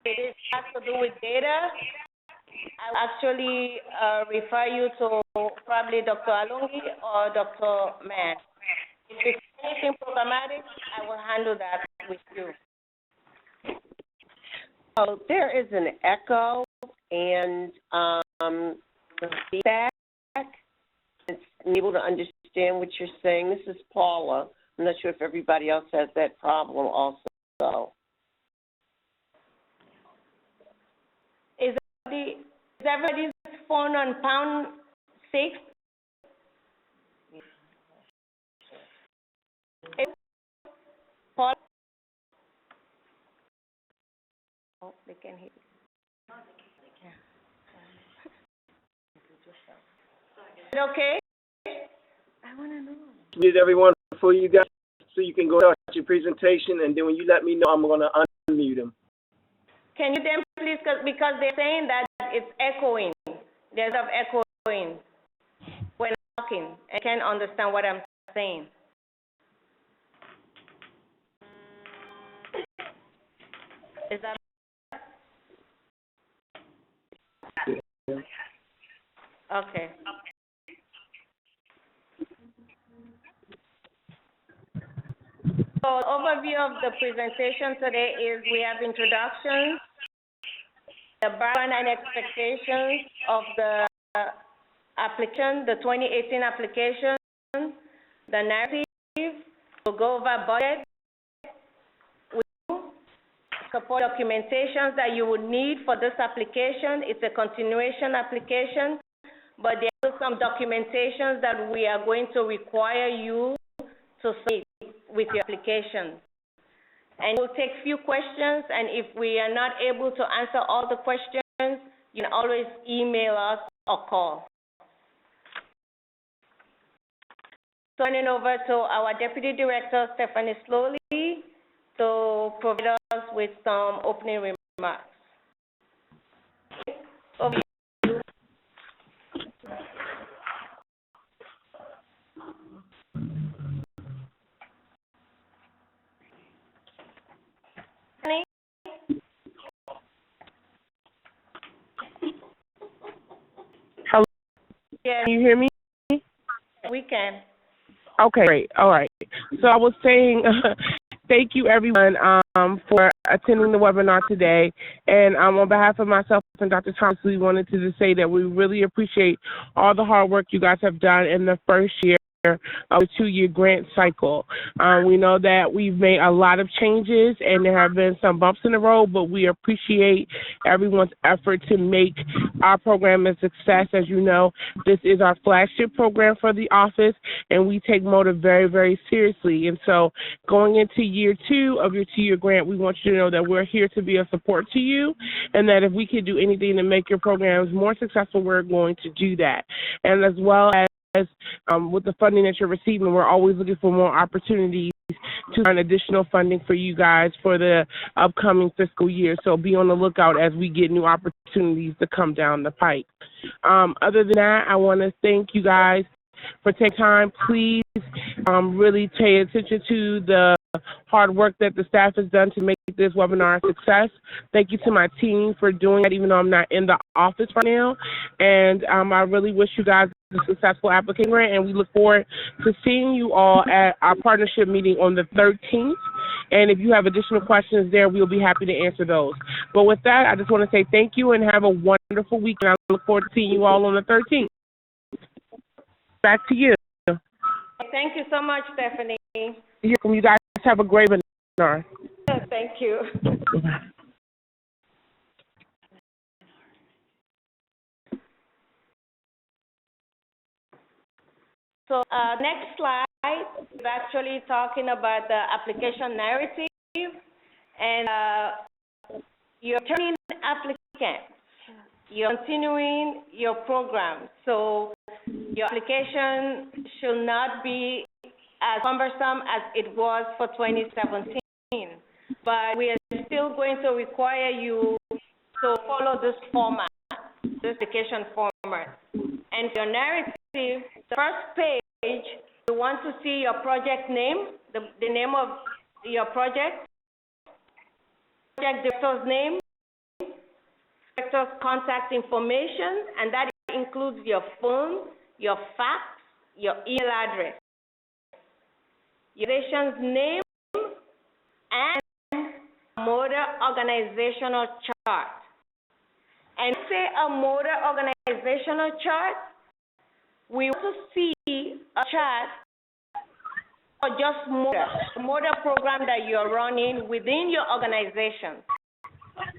it has to do with data, I will actually refer you to probably Dr. Alungi or Dr. Mann. If it's anything programmatic, I will handle that with you. So there is an echo and feedback. It's able to understand what you're saying. This is Paula. I'm not sure if everybody else has that problem also. Is everybody's phone on #6? Paula? Oh, they can hear you. Is it okay? I want to know. Meet everyone before you guys, so you can go start your presentation, and then when you let me know, I'm going to unmute them. Can you then please, because they're saying that it's echoing. There's of echoing when I'm talking. I can't understand what I'm saying. Is that okay? So overview of the presentation today is we have introductions, the background and expectations of the application, the 2018 application, the narrative, we'll go over budget, support documentations that you would need for this application. It's a continuation application, but there are some documentations that we are going to require you to submit with your application. And we'll take few questions, and if we are not able to answer all the questions, you can always email us or call. Turning over to our Deputy Director, Stephanie Slowly, to provide us with some opening remarks. Over to you. Hello. Yes, Can you hear me? we can. Okay, great. All right. So I was saying, thank you everyone for attending the webinar today. And on behalf of myself and Dr. Thomas, we wanted to just say that we really appreciate all the hard work you guys have done in the first year of the 2-year grant cycle. We know that we've made a lot of changes and there have been some bumps in the road, but we appreciate everyone's effort to make our program a success. As you know, this is our flagship program for the office, and we take MOTA very, very seriously. And so going into year 2 of your 2-year grant, we want you to know that we're here to be a support to you, and that if we can do anything to make your programs more successful, we're going to do that. And as well as with the funding that you're receiving, we're always looking for more opportunities to earn additional funding for you guys for the upcoming fiscal year. So be on the lookout as we get new opportunities to come down the pike. Other than that, I want to thank you guys for taking time. Please really pay attention to the hard work that the staff has done to make this webinar a success. Thank you to my team for doing that, even though I'm not in the office right now. And I really wish you guys a successful application grant, and we look forward to seeing you all at our partnership meeting on the 13th. And if you have additional questions there, we'll be happy to answer those. But with that, I just want to say thank you and have a wonderful week, and I look forward to seeing you all on the 13th. Back to you. Thank you so much, Stephanie. You're welcome. You guys have a great webinar. Thank you. So next slide is actually talking about the application narrative, and you're turning applicants. You're continuing your program. So your application should not be as cumbersome as it was for 2017. But we are still going to require you to follow this format, this application format. And your narrative, the first page, you want to see your project name, the name of your project director's name, director's contact information, and that includes your phone, your fax, your email address, your organization's name, and MOTA organizational chart. And say a MOTA organizational chart, we also see a chart or just MOTA program that you're running within your organization.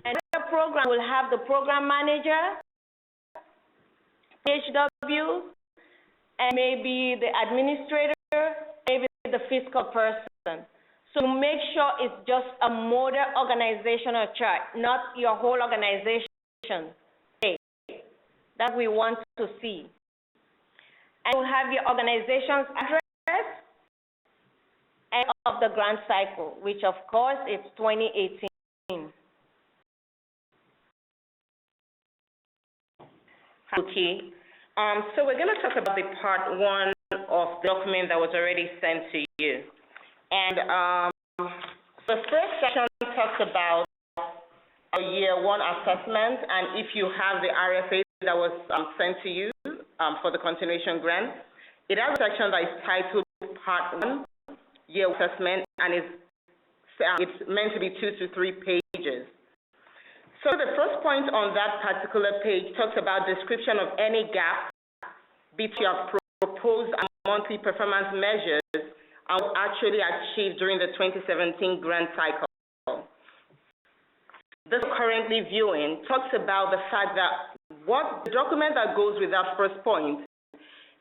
And the program will have the program manager, HW, and maybe the administrator, maybe the fiscal person. So make sure it's just a MOTA organizational chart, not your whole organization. That we want to see. And you'll have your organization's address and of the grant cycle, which of course is 2018. Okay. So we're going to talk about the part 1 of the document that was already sent to you. And the first section talks about a year 1 assessment, and if you have the RFA that was sent to you for the continuation grant, it has a section that is titled Part 1, Year Assessment, and it's meant to be 2 to 3 pages. So the first point on that particular page talks about description of any gap between your proposed monthly performance measures and what actually achieved during the 2017 grant cycle. This currently viewing talks about the fact that the document that goes with that first point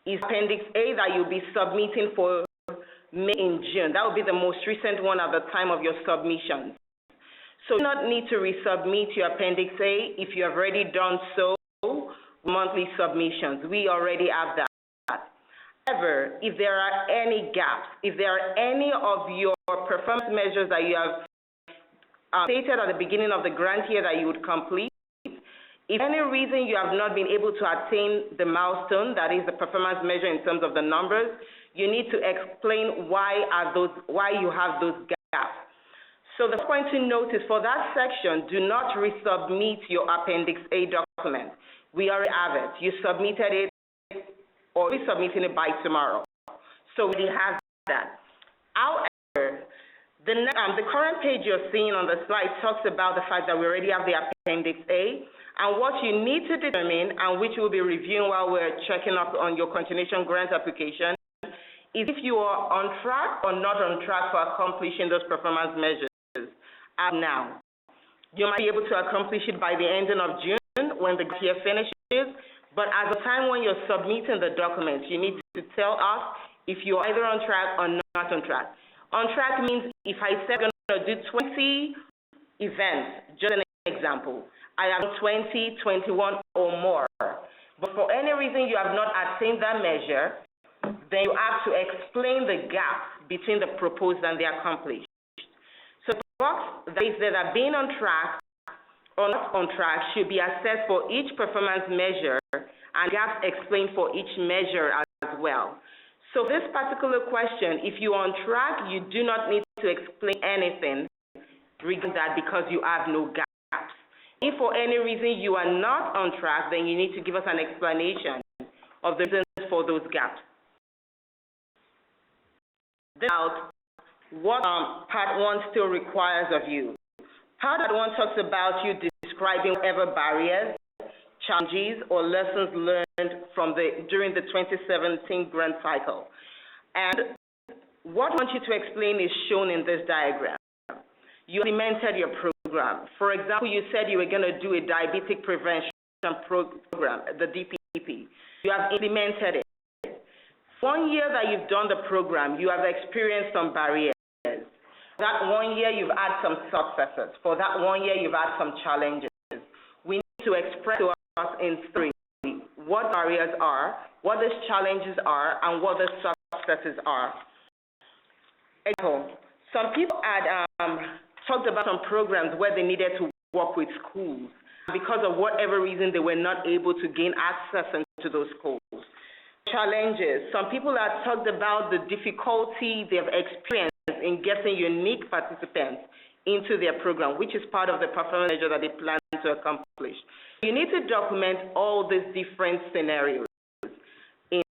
is Appendix A that you'll be submitting for May and June. That will be the most recent one at the time of your submission. So you do not need to resubmit your Appendix A if you have already done so with monthly submissions. We already have that. However, if there are any gaps, if there are any of your performance measures that you have stated at the beginning of the grant year that you would complete, if for any reason you have not been able to attain the milestone, that is the performance measure in terms of the numbers, you need to explain why you have those gaps. So the point to note is for that section, do not resubmit your Appendix A document. We already have it. You submitted it, or we're submitting it by tomorrow. So we have that. However, the current page you're seeing on the slide talks about the fact that we already have the Appendix A, and what you need to determine, and which we'll be reviewing while we're checking up on your continuation grant application, is if you are on track or not on track for accomplishing those performance measures. Now, you might be able to accomplish it by the ending of June when the year finishes, but at the time when you're submitting the documents, you need to tell us if you're either on track or not on track. On track means if I said I'm going to do 20 events, just an example, I have 20, 21 or more, but for any reason you have not attained that measure, then you have to explain the gap between the proposed and the accomplished. So the box that is there that being on track or not on track should be assessed for each performance measure and gaps explained for each measure as well. So this particular question, if you're on track, you do not need to explain anything regarding that because you have no gaps. If for any reason you are not on track, then you need to give us an explanation of the reasons for those gaps. Now, what Part 1 still requires of you. Part 1 talks about you describing whatever barriers, challenges, or lessons learned from during the 2017 grant cycle. And what I want you to explain is shown in this diagram. You implemented your program. For example, you said you were going to do a diabetic prevention program, the DPP. You have implemented it. 1 year that you've done the program, you have experienced some barriers. That 1 year, you've had some successes. For that 1 year, you've had some challenges. We need to express to us in 3 what barriers are, what those challenges are, and what the successes are. Example, some people had talked about some programs where they needed to work with schools. Because of whatever reason, they were not able to gain access into those schools. Challenges. Some people have talked about the difficulty they've experienced in getting unique participants into their program, which is part of the performance measure that they plan to accomplish. You need to document all these different scenarios in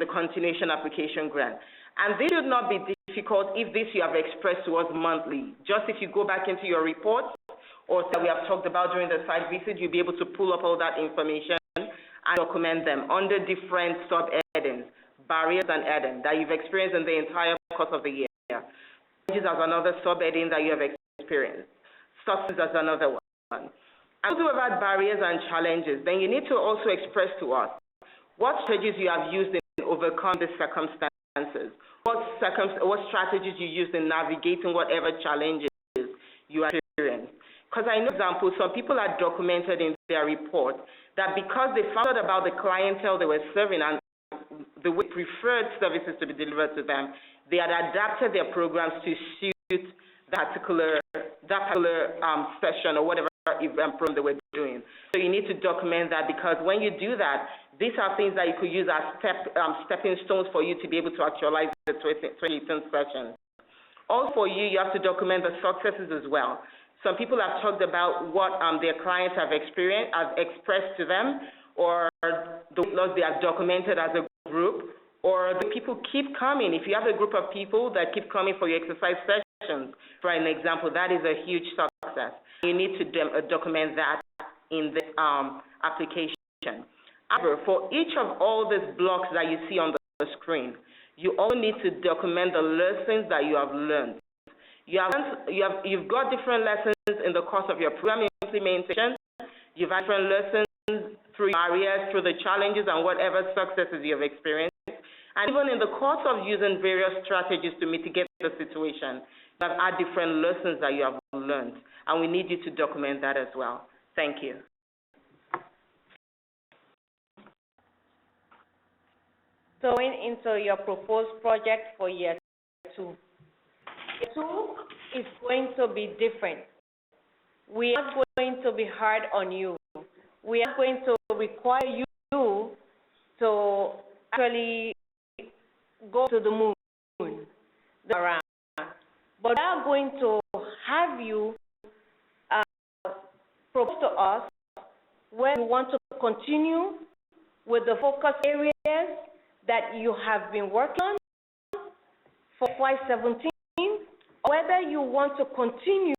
the continuation application grant. And this should not be difficult if this you have expressed to us monthly. Just if you go back into your reports or that we have talked about during the site visit, you'll be able to pull up all that information and document them under different sub-headings, barriers and headings that you've experienced in the entire course of the year. Challenges as another sub-heading that you have experienced. Success as another one. And also about barriers and challenges, then you need to also express to us what strategies you have used in overcoming the circumstances, what strategies you used in navigating whatever challenges you experience. Because I know, for example, some people are documented in their report that because they found out about the clientele they were serving and the way preferred services to be delivered to them, they had adapted their programs to suit that particular session or whatever event program they were doing. So you need to document that, because when you do that, these are things that you could use as stepping stones for you to be able to actualize the 2018 session. Also for you, you have to document the successes as well. Some people have talked about what their clients have experienced, have expressed to them, or the loss they have documented as a group, or the people keep coming. If you have a group of people that keep coming for your exercise sessions, for an example, that is a huge success. You need to document that in this application. However, for each of all these blocks that you see on the screen, you all need to document the lessons that you have learned. You've got different lessons in the course of your program implementation. You've had different lessons through barriers, through the challenges and whatever successes you have experienced. And even in the course of using various strategies to mitigate the situation, you have had different lessons that you have learned. And we need you to document that as well. Thank you. So going into your proposed project for year 2. Year 2 is going to be different. We are going to be hard on you. We are going to require you to actually go to the moon, around. But we are going to have you propose to us where you want to continue with the focus areas that you have been working on for FY17, or whether you want to continue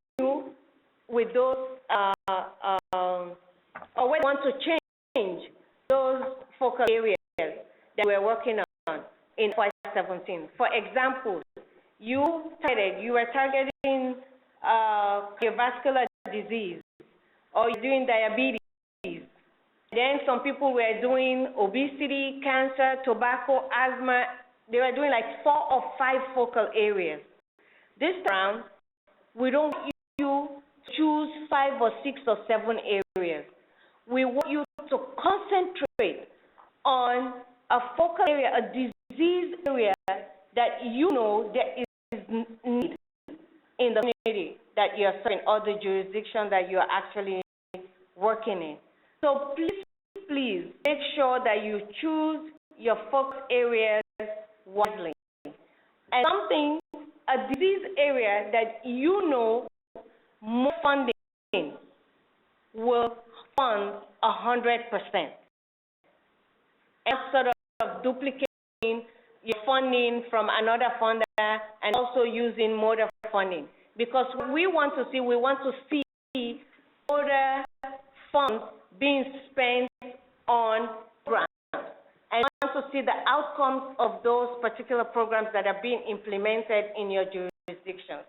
with those, or whether you want to change those focus areas that we're working on in FY17. For example, you were targeting cardiovascular disease, or you're doing diabetes. Then some people were doing obesity, cancer, tobacco, asthma. They were doing like 4 or 5 focal areas. This time, we don't want you to choose 5 or 6 or 7 areas. We want you to concentrate on a focal area, a disease area that you know there is need in the community that you're serving, or the jurisdiction that you're actually working in. So please make sure that you choose your focus areas wisely. And a disease area that you know more funding will fund 100%. And sort of duplicating your funding from another funder and also using MOTA funding. Because what we want to see MOTA funds being spent on programs. And we want to see the outcomes of those particular programs that are being implemented in your jurisdiction.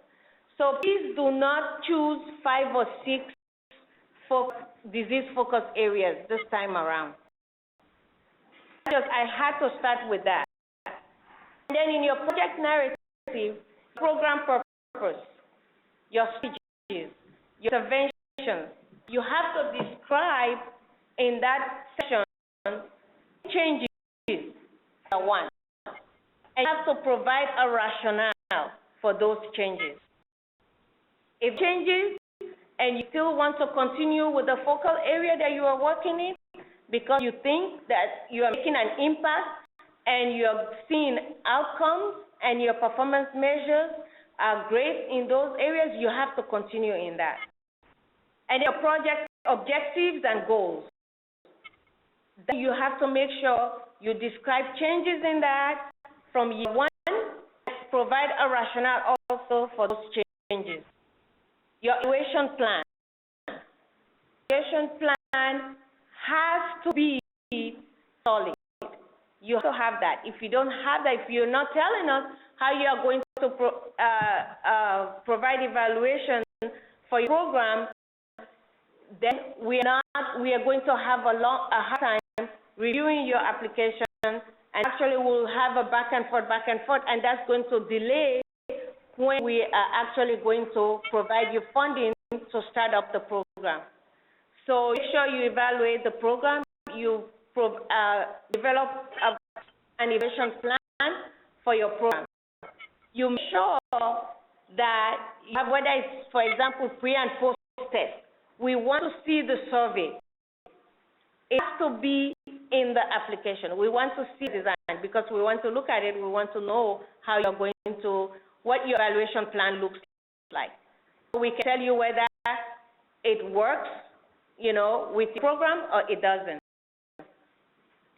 So please do not choose 5 or 6 disease focus areas this time around. I had to start with that. And then in your project narrative, program purpose, your strategies, your interventions, you have to describe in that section changes, one. And you have to provide a rationale for those changes. If changes and you still want to continue with the focal area that you are working in because you think that you are making an impact and you are seeing outcomes and your performance measures are great in those areas, you have to continue in that. And your project objectives and goals. Then you have to make sure you describe changes in that from year one, and provide a rationale also for those changes. Your evaluation plan. Evaluation plan has to be solid. You have to have that. If you don't have that, if you're not telling us how you are going to provide evaluation for your program, then we are going to have a hard time reviewing your application, and actually we'll have a back and forth, and that's going to delay when we are actually going to provide you funding to start up the program. So make sure you evaluate the program, you develop an evaluation plan for your program. You make sure that you have, whether it's, for example, pre and post test, we want to see the survey. It has to be in the application. We want to see design because we want to look at it. We want to know how you're going to, what your evaluation plan looks like. We can tell you whether it works, you know, with the program or it doesn't.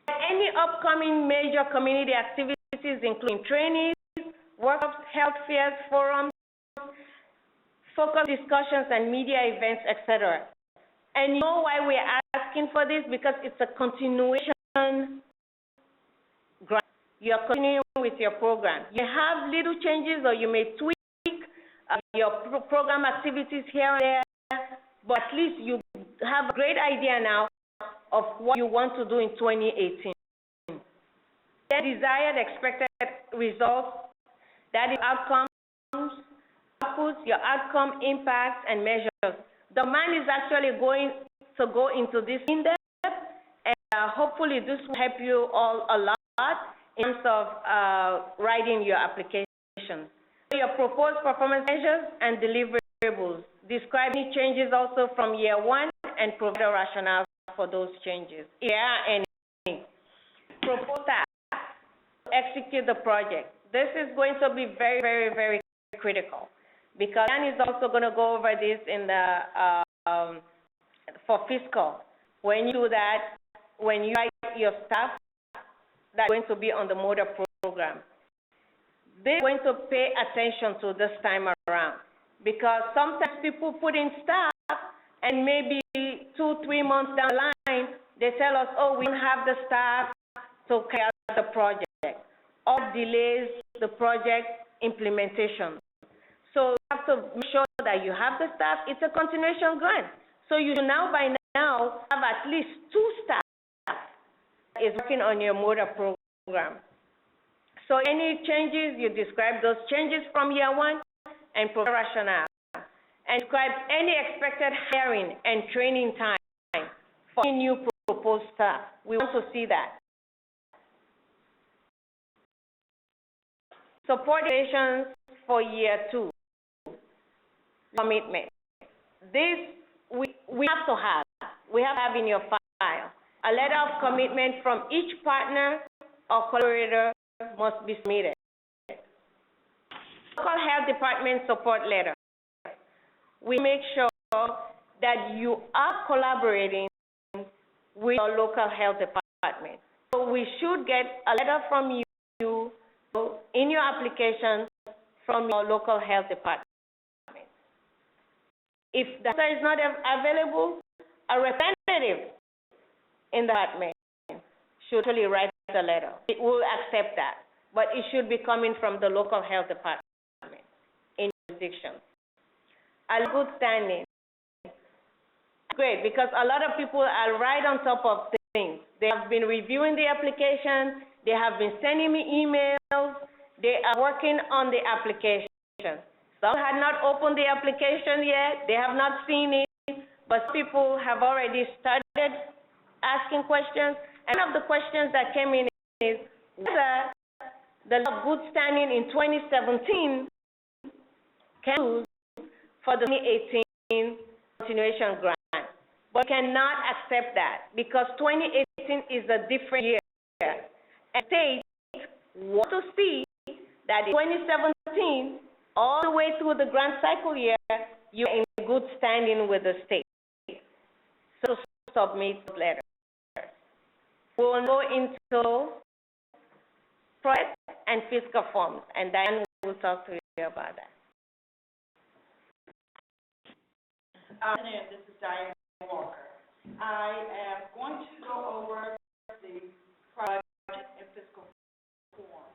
Any upcoming major community activities, including trainings, workshops, health fairs, forums, focus discussions, and media events, etc. And you know why we're asking for this? Because it's a continuation grant. You're continuing with your program. You have little changes, or you may tweak your program activities here and there, but at least you have a great idea now of what you want to do in 2018. The desired, expected results, that is outcomes, outputs, your outcome, impacts, and measures. The man is actually going to go into this in depth, and hopefully this will help you all a lot in terms of writing your application. Your proposed performance measures and deliverables. Describe any changes also from year one and provide a rationale for those changes. If there are any. Propose tasks. Execute the project. This is going to be very, very, very critical, because Dan is also going to go over this in the for fiscal. When you do that, when you write your staff that's going to be on the MOTA program, they're going to pay attention to this time around, because sometimes people put in staff and maybe 2-3 months down the line, they tell us, oh, we don't have the staff to carry out the project, or delays the project implementation. So you have to make sure that you have the staff. It's a continuation grant. So you should now, by now, have at least 2 staff that is working on your MOTA program. So any changes, you describe those changes from year one and provide rationale. And describe any expected hiring and training time for any new proposed staff. We want to see that. Support operations for year 2. Commitment. This we have to have. We have to have in your file. A letter of commitment from each partner or collaborator must be submitted. Local health department support letter. We make sure that you are collaborating with your local health department. So we should get a letter from you in your application from your local health department. If the letter is not available, a representative in the department should really write the letter. It will accept that, but it should be coming from the local health department in jurisdiction. A good standing. Great, because a lot of people are right on top of things. They have been reviewing the application, they have been sending me emails, they are working on the application. Some had not opened the application yet, they have not seen it, but people have already started asking questions. And one of the questions that came in is whether the good standing in 2017 can use for the 2018 continuation grant. But cannot accept that, because 2018 is a different year. And states want to see that in 2017 all the way through the grant cycle year, you're in good standing with the state. So submit those letters. We'll go into project and fiscal forms, and Diane will talk to you about that. This is Diane Walker. I am going to go over the project and fiscal form.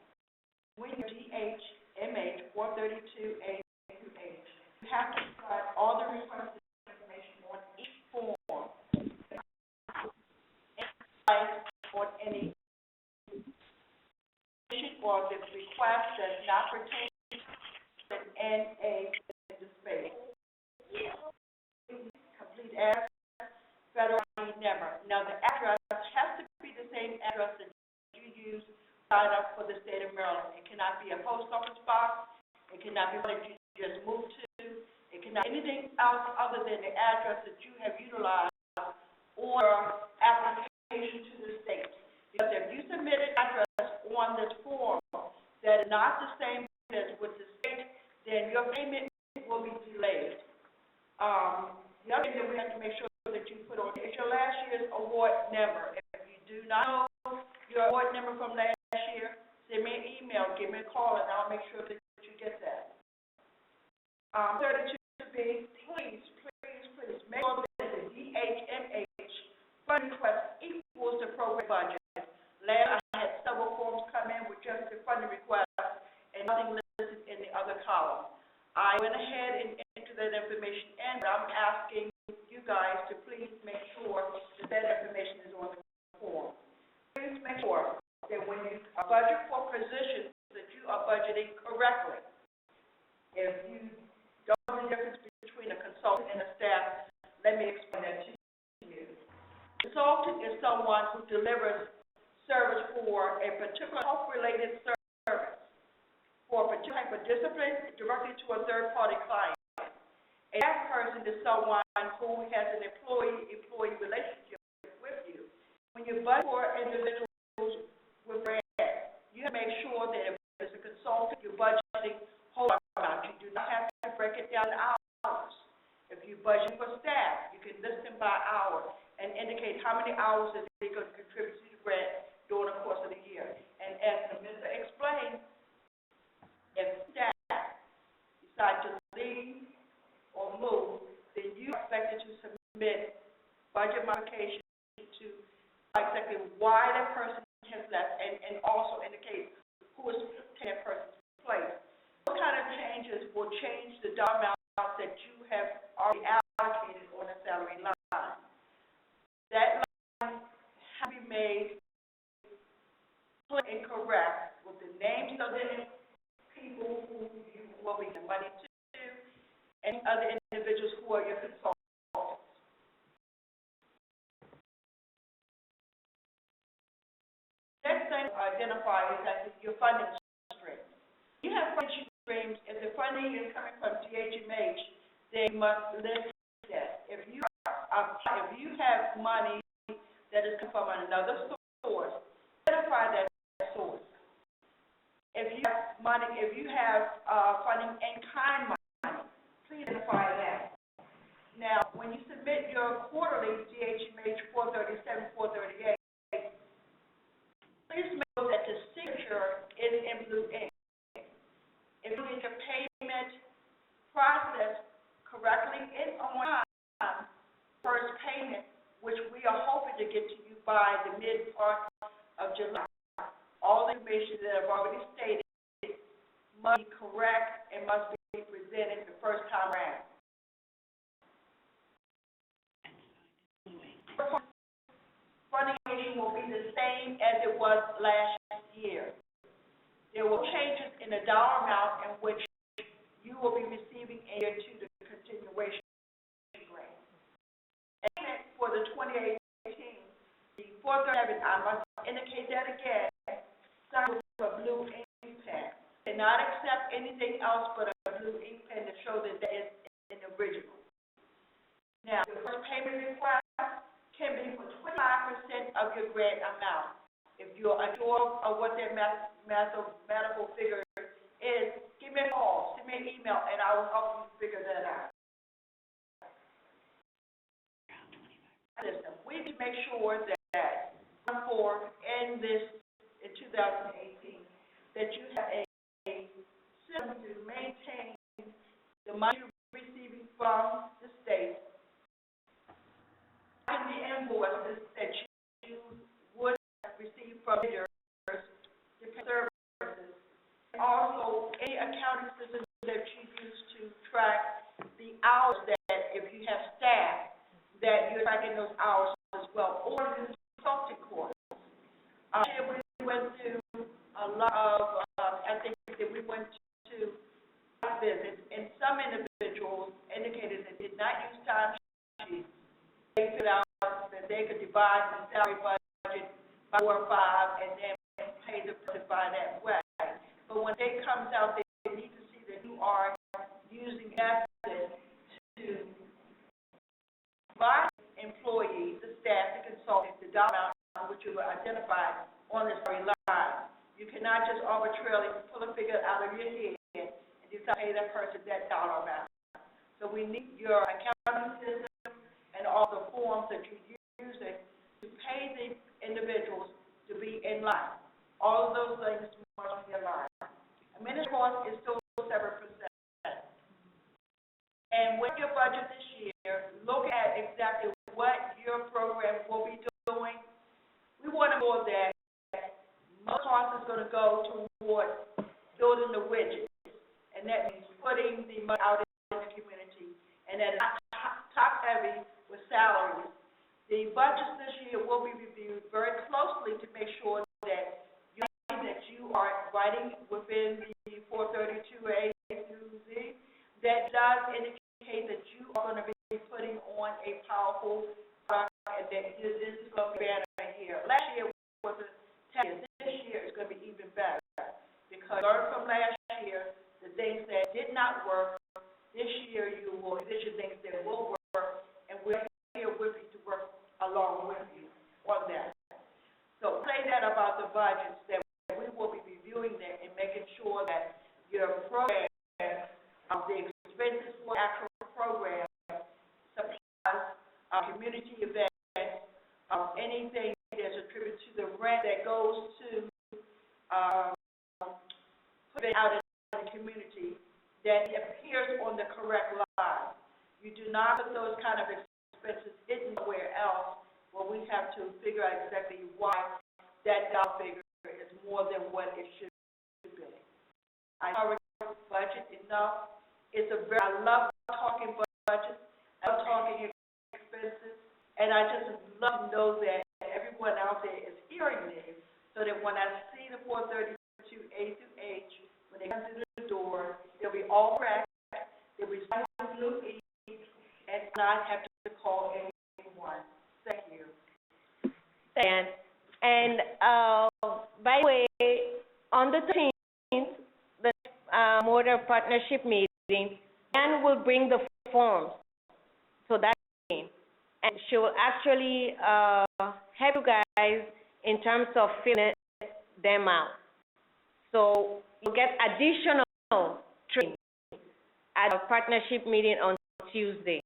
When you're DHMH 432A through H, you have to provide all the requested information on each form. On any or the request does not pertain to an NA in the space. Complete address, federal never. Now the address has to be the same address that you use to sign up for the state of Maryland. It cannot be a post office box. It cannot be what you just moved to. It cannot be anything else other than the address that you have utilized or application to the state. Because if you submit an address on this form that is not the same as with the state, then your payment will be delayed. The other thing that we have to make sure that you put on is your last year's award number. If you do not know your award number from last year, send me an email, give me a call, and I'll make sure that you get that. 32B, please make sure that the DHMH fund request equals the program budget. Last, I had several forms come in with just the funding request and nothing listed in the other column. I went ahead and entered that information in, but I'm asking you guys to please make sure that that information is on the form. Please make sure that when you budget for positions that you are budgeting correctly. If you don't know the difference between a consultant and a staff, let me explain that to you. A consultant is someone who delivers service for a particular health-related service for a particular type of discipline directly to a third-party client. And that person is someone who has an employee-employee relationship with you. When you budget for individuals with grants, you have to make sure that if it's a consultant, you're budgeting whole amount. You do not have to break it down in hours. If you budget for staff, you can list them by hour and indicate how many hours that they're going to contribute to the grant during the course of the year. And as the minister explained, if staff decide to leave or move, then you are expected to submit budget modifications to exactly why that person has left and also indicate who is taking that person's place. What kind of changes will change the dollar amount that you have already allocated on the salary line? That line has to be made clear and correct with the names of the people who you will be giving money to and other individuals who are your consultants. Next thing to identify is that your funding streams. You have funding streams. If the funding is coming from DHMH, then you must list that. If you have money that is coming from another source, identify that source. If you have money, if you have funding in kind money, please identify that. Now, when you submit your quarterly DHMH 437, 438, please make sure that the signature is in blue ink. If you need the payment process correctly and on time, first payment, which we are hoping to get to you by the mid part of July. All the information that I've already stated must be correct and must be presented the first time around. Funding will be the same as it was last year. There will be changes in the dollar amount in which you will be receiving in year 2 the continuation grant. And for the 2018, the 437, I must indicate that again, signed with a blue ink pen. Cannot accept anything else but a blue ink pen to show that that is an original. Now, the first payment request can be for 25% of your grant amount. If you're unsure of what that mathematical figure is, give me me a call, send me an email, and I will help you figure that out. Listen, we need to make sure that going forward in 2018, that you have a system to maintain the money you're receiving from the state and the invoices that you would receive from vendors to pay services. And also, any accounting system that you use to track the hours that, if you have staff, that you're tracking those hours as well, or the consulting course. We went through a lot of, I think that we went to visits, and some individuals indicated that did not use time sheets. They figured out that they could divide the salary budget by 4 or 5 and then pay the person by that way. But when they comes out, they need to see that you are using methods to provide employees, the staff, the consultants, the dollar amount which you identified on this very line. You cannot just arbitrarily pull a figure out of your head and decide to pay that person that dollar amount. So we need your accounting system and all the forms that you're using to pay the individuals to be in line. All of those things must be in line. Administrative cost is still 7%. And with your budget this year, look at exactly what your program will be doing. We want to know that most cost is going to go toward building the widgets, and that means putting the money out in the community, and that is top heavy with salaries. The budgets this year will be reviewed very closely to make sure that you are writing within the 432A through Z. That does indicate that you are going to be putting on a powerful product, and that this is going to be better here. Last year was a test. This year is going to be even better, because learn from last year the things that did not work. This year you will envision things that will work, and we're here with you to work along with you on that. So say that about the budgets, that we will be reviewing that and making sure that your program, the expenses for actual program, supplies, community events, anything that's attributed to the rent that goes to put it out in the community, that it appears on the correct line. You do not put those kind of expenses anywhere else where we have to figure out exactly why that dollar figure is more than what it should be. I already budget enough. I love talking budgets. I love talking expenses, and I just love to know that everyone out there is hearing me, so that when I see the 432A through H, when they come through the door, they'll be all correct, they'll be signed blue E, and not have to call anyone. Thank you. And by the way, on the 13th, the MOTA partnership meeting, Dan will bring the forms. So that's it. And she will actually help you guys in terms of filling them out. So you get additional training at a partnership meeting on Tuesday.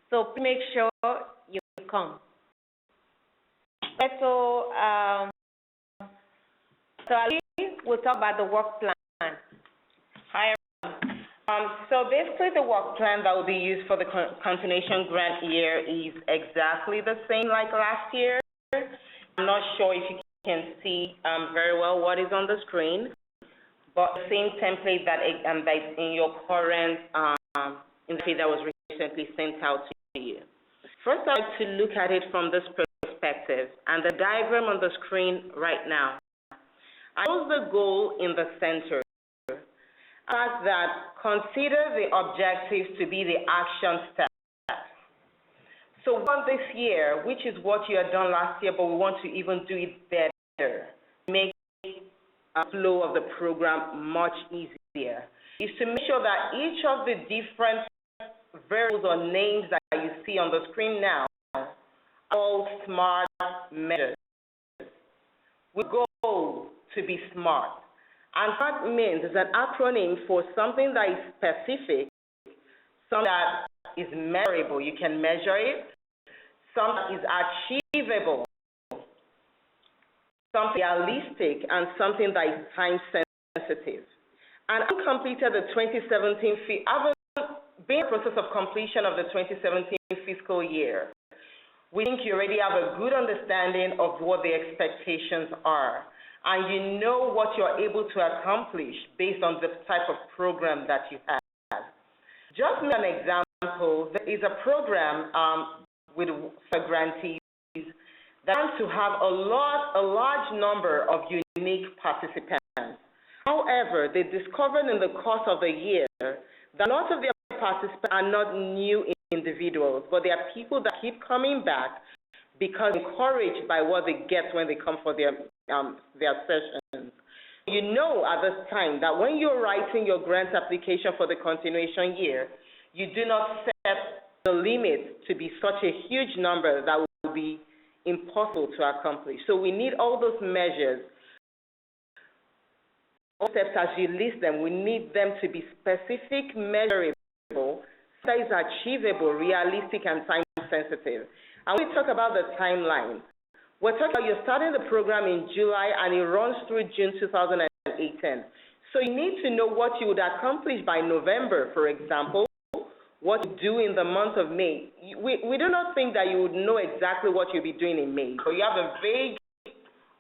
So please make sure you come. So Ali will talk about the work plan. Hi, everyone. So basically the work plan that will be used for the continuation grant year is exactly the same like last year. I'm not sure if you can see very well what is on the screen, but the same template that is in your current interface that was recently sent out to you. First, I'd like to look at it from this perspective, and the diagram on the screen right now. I chose the goal in the center. As that, consider the objectives to be the action steps. So we want this year, which is what you had done last year, but we want to even do it better, make the flow of the program much easier, is to make sure that each of the different variables or names that you see on the screen now are all SMART measures. We go to be smart. And what means is an acronym for something that is specific, something that is measurable, you can measure it, something that is achievable, something realistic, and something that is time sensitive. And I completed the 2017, I've been in the process of completion of the 2017 fiscal year. We think you already have a good understanding of what the expectations are, and you know what you're able to accomplish based on the type of program that you have. Just an example, there is a program with grantees that wants to have a large number of unique participants. However, they discovered in the course of the year that a lot of their participants are not new individuals, but they are people that keep coming back because encouraged by what they get when they come for their sessions. You know at this time that when you're writing your grant application for the continuation year, you do not set the limit to be such a huge number that will be impossible to accomplish. So we need all those measures, all steps as you list them, we need them to be specific, measurable, that is achievable, realistic, and time sensitive. And when we talk about the timeline, we're talking about you're starting the program in July and it runs through June 2018. So you need to know what you would accomplish by November, for example, what you do in the month of May. We do not think that you would know exactly what you'll be doing in May. So you have a vague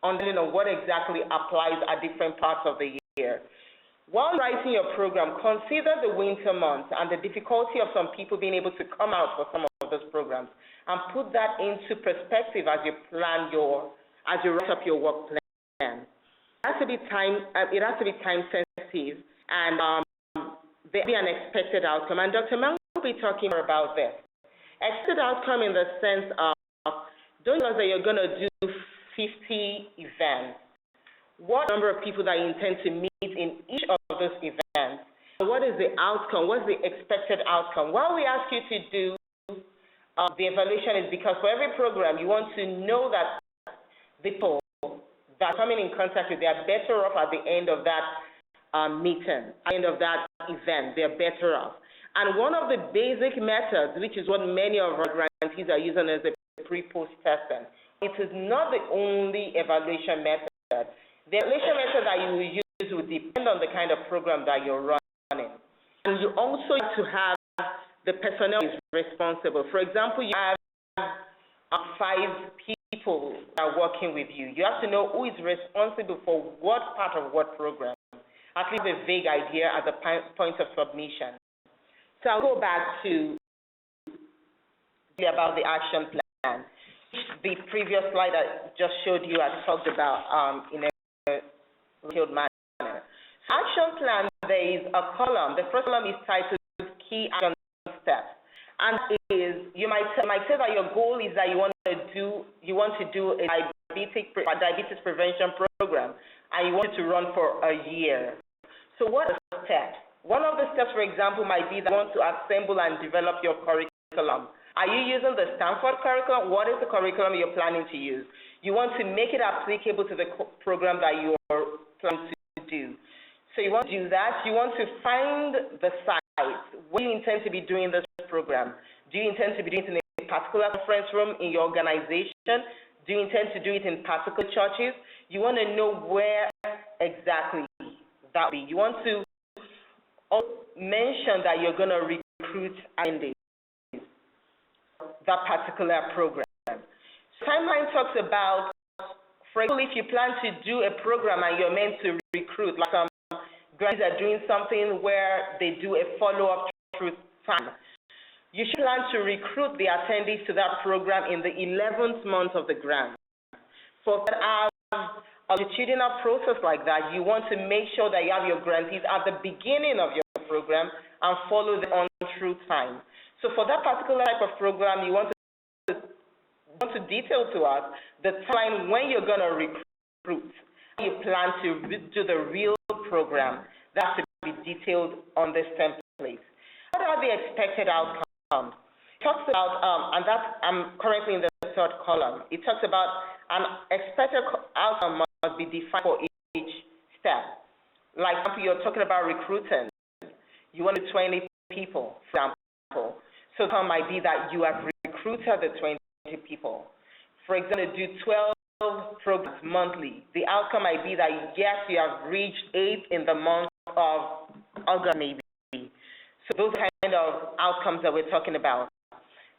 understanding of what exactly applies at different parts of the year. While writing your program, consider the winter months and the difficulty of some people being able to come out for some of those programs, and put that into perspective as you plan as you write up your work plan. It has to be time sensitive, and there will be an expected outcome. And Dr. Mang will be talking more about this. Expected outcome in the sense of, don't know that you're going to do 50 events. What number of people that you intend to meet in each of those events? What is the outcome? What's the expected outcome? Why we ask you to do the evaluation is because for every program, you want to know that the people that are coming in contact with, they are better off at the end of that meeting, at the end of that event, they're better off. And one of the basic methods, which is what many of our grantees are using, is the pre-post testing. It is not the only evaluation method. The evaluation method that you will use will depend on the kind of program that you're running. And you also need to have the personnel is responsible. For example, you have 5 people that are working with you. You have to know who is responsible for what part of what program. At least a vague idea at the point of submission. So I'll go back to about the action plan. The previous slide I just showed you, I talked about in a detailed manner. So action plan, there is a column. The first column is titled Key Action Steps. And you might say that your goal is that you want to do a diabetes prevention program, and you want it to run for a year. So what are the steps? One of the steps, for example, might be that you want to assemble and develop your curriculum. Are you using the Stanford curriculum? What is the curriculum you're planning to use? You want to make it applicable to the program that you're planning to do. So you want to do that. You want to find the site where you intend to be doing this program. Do you intend to be doing it in a particular conference room in your organization? Do you intend to do it in particular churches? You want to know where exactly that will be. You want to mention that you're going to recruit attendees that particular program. Timeline talks about, for example, if you plan to do a program and you're meant to recruit, like some grantees are doing something where they do a follow-up through time. You should plan to recruit the attendees to that program in the 11th month of the grant. For a longitudinal process like that, you want to make sure that you have your grantees at the beginning of your program and follow them on through time. So for that particular type of program, you want to detail to us the timeline when you're going to recruit. You plan to do the real program. That has to be detailed on this template. What are the expected outcomes? It talks about, and I'm currently in the third column. It talks about an expected outcome must be defined for each step. Like, you're talking about recruiting. You want to 20 people, for example. So the outcome might be that you have recruited the 20 people. For example, do 12 programs monthly. The outcome might be that, yes, you have reached 8 in the month of August, maybe. So those kind of outcomes that we're talking about.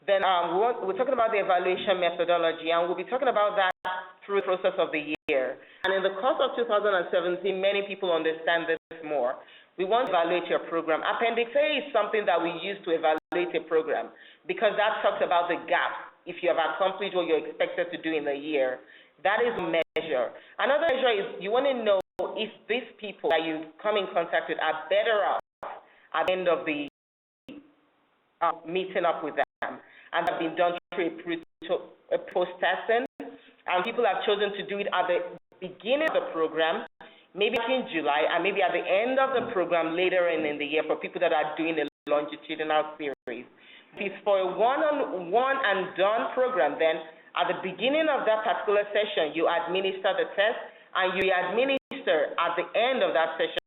Then we're talking about the evaluation methodology, and we'll be talking about that through the process of the year. And in the course of 2017, many people understand this more. We want to evaluate your program. Appendix A is something that we use to evaluate a program because that talks about the gaps. If you have accomplished what you're expected to do in a year, that is a measure. Another measure is you want to know if these people that you come in contact with are better off at the end of the meeting up with them. And have been done through a post-testing, and people have chosen to do it at the beginning of the program, maybe in July, and maybe at the end of the program later in the year for people that are doing a longitudinal series. If it's for a one-on-one and done program, then at the beginning of that particular session, you administer the test, and you administer at the end of that session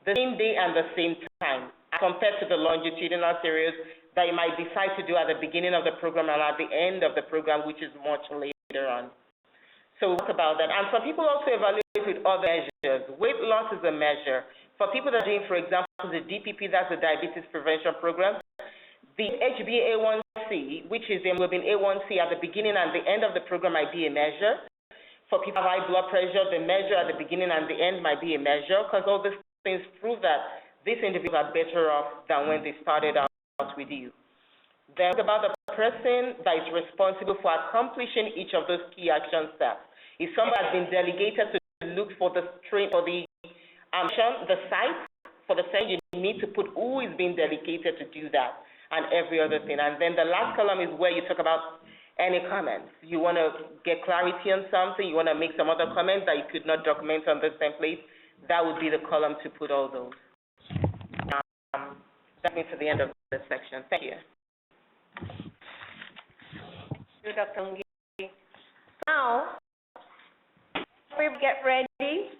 the same day and the same time, compared to the longitudinal series that you might decide to do at the beginning of the program and at the end of the program, which is much later on. So we'll talk about that. And some people also evaluate with other measures. Weight loss is a measure. For people that are doing, for example, the DPP, that's the Diabetes Prevention Program, the HbA1c, which is the hemoglobin A1c at the beginning and the end of the program might be a measure. For people with high blood pressure, the measure at the beginning and the end might be a measure because all these things prove that these individuals are better off than when they started out with you. Then about the person that is responsible for accomplishing each of those key action steps. If someone has been delegated to look for the site for the site, you need to put who is being delegated to do that and every other thing. And then the last column is where you talk about any comments. You want to get clarity on something, you want to make some other comments that you could not document on this template, that would be the column to put all those. That means to the end of this section. Thank you. Good, Dr. Ngi. Now, we get ready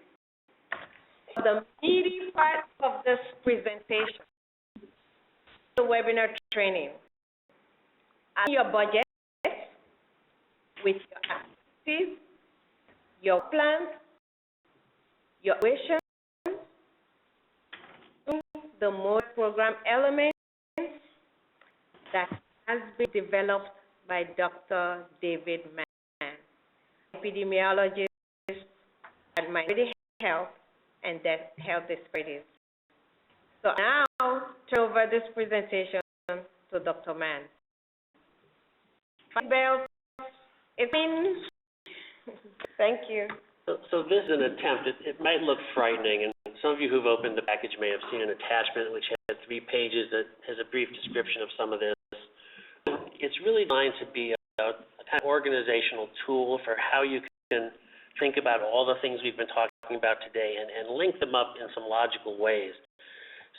for the meaty part of this presentation, the webinar training. And your budget with your activities, your plans, your equations, the MOTA program elements that has been developed by Dr. David Mann, epidemiologist at Minority Health and Health Disparities. So now, turn over this presentation to Dr. Mann. Bell, it's in. Thank you. So this is an attempt. It might look frightening, and some of you who've opened the package may have seen an attachment which has 3 pages that has a brief description of some of this. It's really designed to be a kind of organizational tool for how you can think about all the things we've been talking about today and link them up in some logical ways.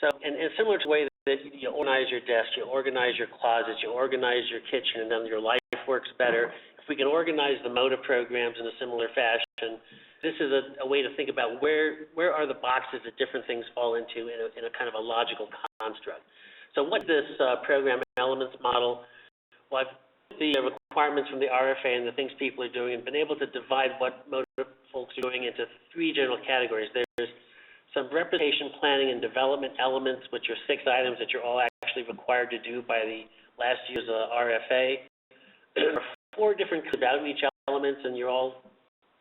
So, and similar to the way that you organize your desk, you organize your closets, you organize your kitchen, and then your life works better. If we can organize the MOTA programs in a similar fashion, this is a way to think about where are the boxes that different things fall into in a kind of a logical construct. So what's this program elements model? Well, I've the requirements from the RFA and the things people are doing and been able to divide what MOTA folks are doing into 3 general categories. There's some representation planning and development elements, which are 6 items that you're all actually required to do by the last year's RFA. There are 4 different kinds of outreach elements, and you're all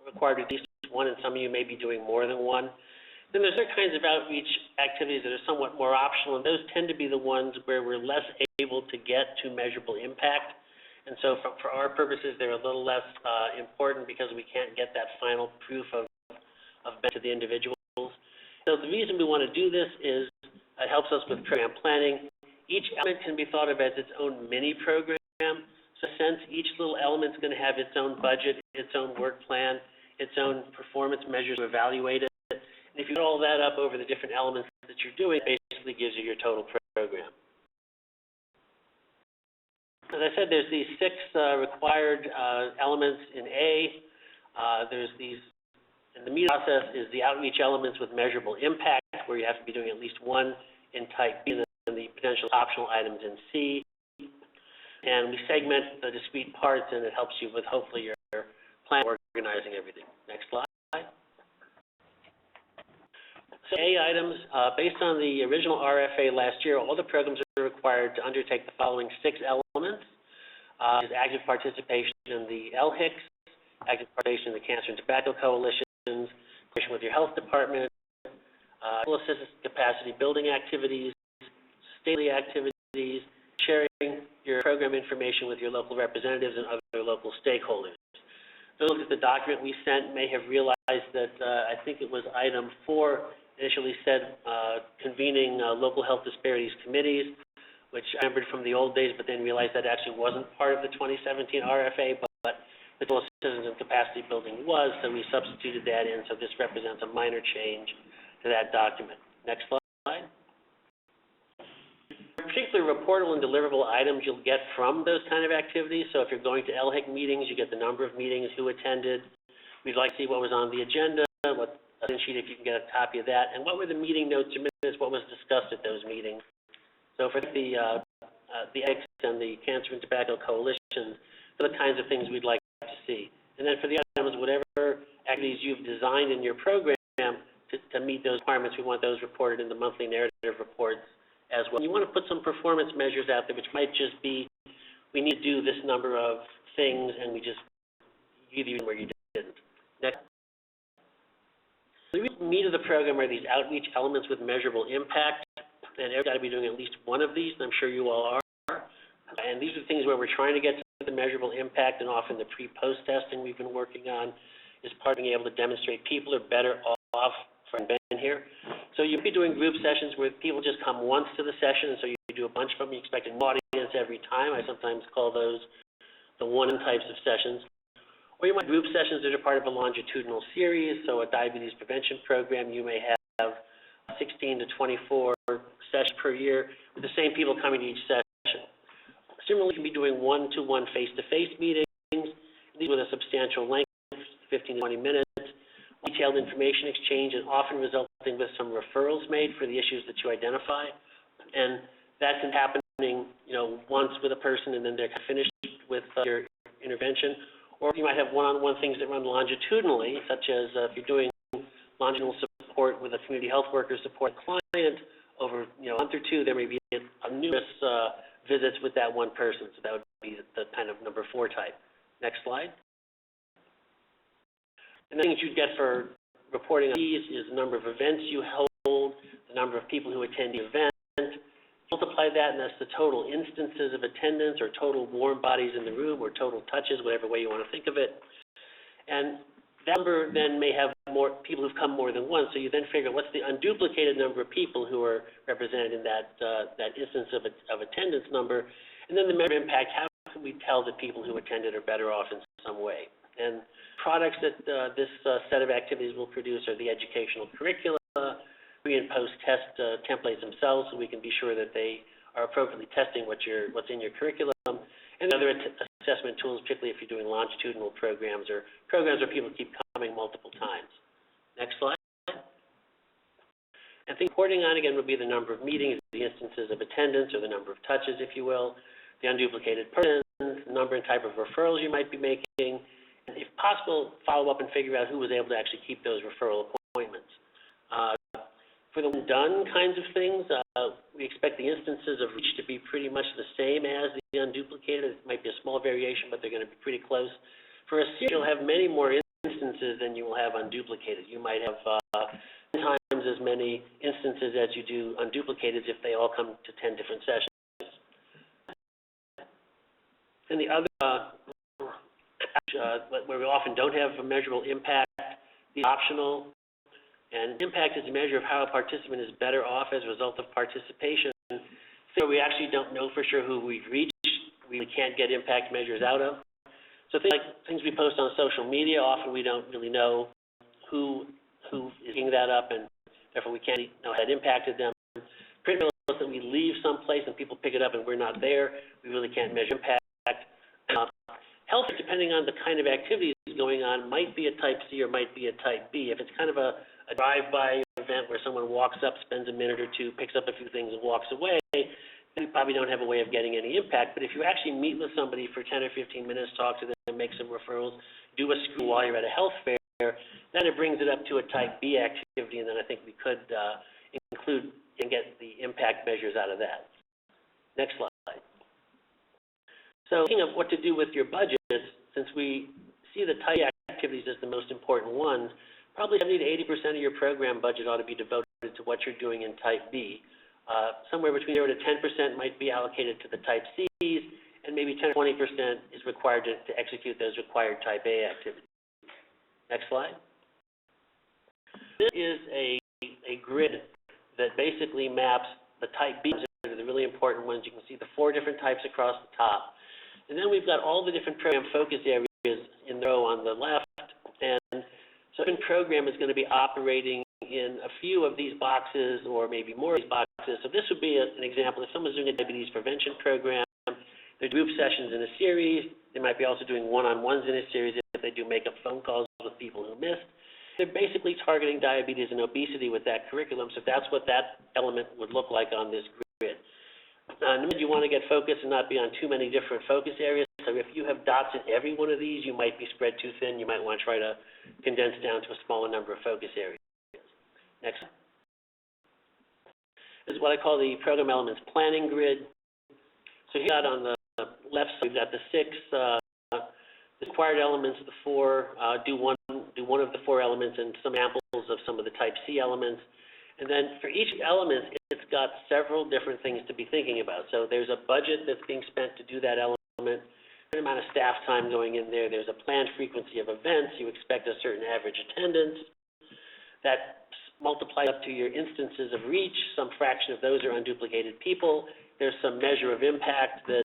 required to do at least 1, and some of you may be doing more than 1. Then there's other kinds of outreach activities that are somewhat more optional, and those tend to be the ones where we're less able to get to measurable impact. And so for our purposes, they're a little less important because we can't get that final proof of benefit to the individuals. So the reason we want to do this is it helps us with program planning. Each element can be thought of as its own mini program. So since each little element's going to have its own budget, its own work plan, its own performance measures to evaluate it. And if you put all that up over the different elements that you're doing, it basically gives you your total program. As I said, there's these 6 required elements in A. There's these, and the meat process is the outreach elements with measurable impact. impact, where you have to be doing at least one in type B, and then the potential optional items in C. And we segment the discrete parts, and it helps you with hopefully your plan organizing everything. Next slide. So A items, based on the original RFA last year, all the programs are required to undertake the following 6 elements. Is active participation in the LHICs, active participation in the Cancer and Tobacco Coalitions, cooperation with your health department, assistance capacity building activities, daily activities, sharing your program information with your local representatives and other local stakeholders. Those at the document we sent may have realized that I think it was item 4 initially said convening local health disparities committees, which I remembered from the old days, but then realized that actually wasn't part of the 2017 RFA, but the assistance and capacity building was, so we substituted that in, so this represents a minor change to that document. Next slide. Particular reportable and deliverable items you'll get from those kind of activities. So if you're going to LHIC meetings, you get the number of meetings, who attended. We'd like to see what was on the agenda, what sheet if you can get a copy of that, and what were the meeting notes or minutes, what was discussed at those meetings. So for the X and the Cancer and Tobacco Coalitions, those are the kinds of things we'd like to see. And then for the items, whatever activities you've designed in your program to meet those requirements, we want those reported in the monthly narrative reports as well. You want to put some performance measures out there, which might just be, we need to do this number of things, and we just give you where you didn't. Next. The real meat of the program are these outreach elements with measurable impact, and everybody's got to be doing at least one of these, and I'm sure you all are. And these are things where we're trying to get to the measurable impact, and often the pre-post testing we've been working on is part of being able to demonstrate people are better off for being here. So you'll be doing group sessions where people just come once to the session, and so you do a bunch of them. You expect an audience every time. I sometimes call those the one types of sessions. Or you might have group sessions that are part of a longitudinal series. So a diabetes prevention program, you may have 16 to 24 sessions per year with the same people coming to each session. Similarly, you can be doing one-to-one face-to-face meetings, these with a substantial length, 15 to 20 minutes, detailed information exchange, and often resulting with some referrals made for the issues that you identify. And that can happen, once with a person, and then they're finished with your intervention. Or you might have one-on-one things that run longitudinally, such as if you're doing longitudinal support with a community health worker support client over a month or two, there may be numerous visits with that one person. So that would be the kind of number 4 type. Next slide. And the things you get for reporting on these is the number of events you hold, the number of people who attend the event. Multiply that, and that's the total instances of attendance, or total warm bodies in the room, or total touches, whatever way you want to think of it. And that number then may have more people who've come more than once, so you then figure what's the unduplicated number of people who are represented in that instance of attendance number, and then the measure of impact. How can we tell that people who attended are better off in some way? And products that this set of activities will produce are the educational curricula, pre- and post-test templates themselves, so we can be sure that they are appropriately testing what's in your curriculum, and other assessment tools, particularly if you're doing longitudinal programs or programs where people keep coming multiple times. Next slide. And reporting on, again, would be the number of meetings, the instances of attendance, or the number of touches, if you will, the unduplicated persons, the number and type of referrals you might be making, and if possible, follow up and figure out who was able to actually keep those referral appointments. For the done kinds of things, we expect the instances of reach to be pretty much the same as the unduplicated. It might be a small variation, but they're going to be pretty close. For a series, you'll have many more instances than you will have unduplicated. You might have 10 times as many instances as you do unduplicated if they all come to 10 different sessions. And the other, where we often don't have a measurable impact, the optional. And impact is a measure of how a participant is better off as a result of participation. So we actually don't know for sure who we've reached. We can't get impact measures out of. So things like things we post on social media, often we don't really know who is picking that up, and therefore we can't know how it impacted them. Print materials that we leave someplace and people pick it up and we're not there, we really can't measure impact. Health, depending on the kind of activities going on, might be a type C or might be a type B. If it's kind of a drive-by event where someone walks up, spends a minute or two, picks up a few things and walks away, you probably don't have a way of getting any impact. But if you actually meet with somebody for 10 or 15 minutes, talk to them, make some referrals, do a screen while you're at a health fair, then it brings it up to a type B activity, and then I think we could include and get the impact measures out of that. Next slide. So thinking of what to do with your budget, since we see the type A activities as the most important ones, probably 70 to 80% of your program budget ought to be devoted to what you're doing in type B. Somewhere between 0 to 10% might be allocated to the type Cs, and maybe 10 to 20% is required to execute those required type A activities. Next slide. This is a grid that basically maps the type B, the really important ones. You can see the 4 different types across the top. And then we've got all the different program focus areas in the row on the left. And so a program is going to be operating in a few of these boxes or maybe more of these boxes. So this would be an example. If someone's doing a diabetes prevention program, they're group sessions in a series. They might be also doing one-on-ones in a series if they do make-up phone calls with people who missed. They're basically targeting diabetes and obesity with that curriculum, so that's what that element would look like on this grid. You want to get focused and not be on too many different focus areas. So if you have dots in every one of these, you might be spread too thin. You might want to try to condense down to a smaller number of focus areas. Next. This is what I call the program elements planning grid. So here on the left side, we've got the 6 required elements, the 4, do one of the 4 elements and some examples of some of the type C elements. And then for each element, it's got several different things to be thinking about. So there's a budget that's being spent to do that element, an amount of staff time going in there. There's a planned frequency of events. You expect a certain average attendance. That multiplies up to your instances of reach. Some fraction of those are unduplicated people. There's some measure of impact that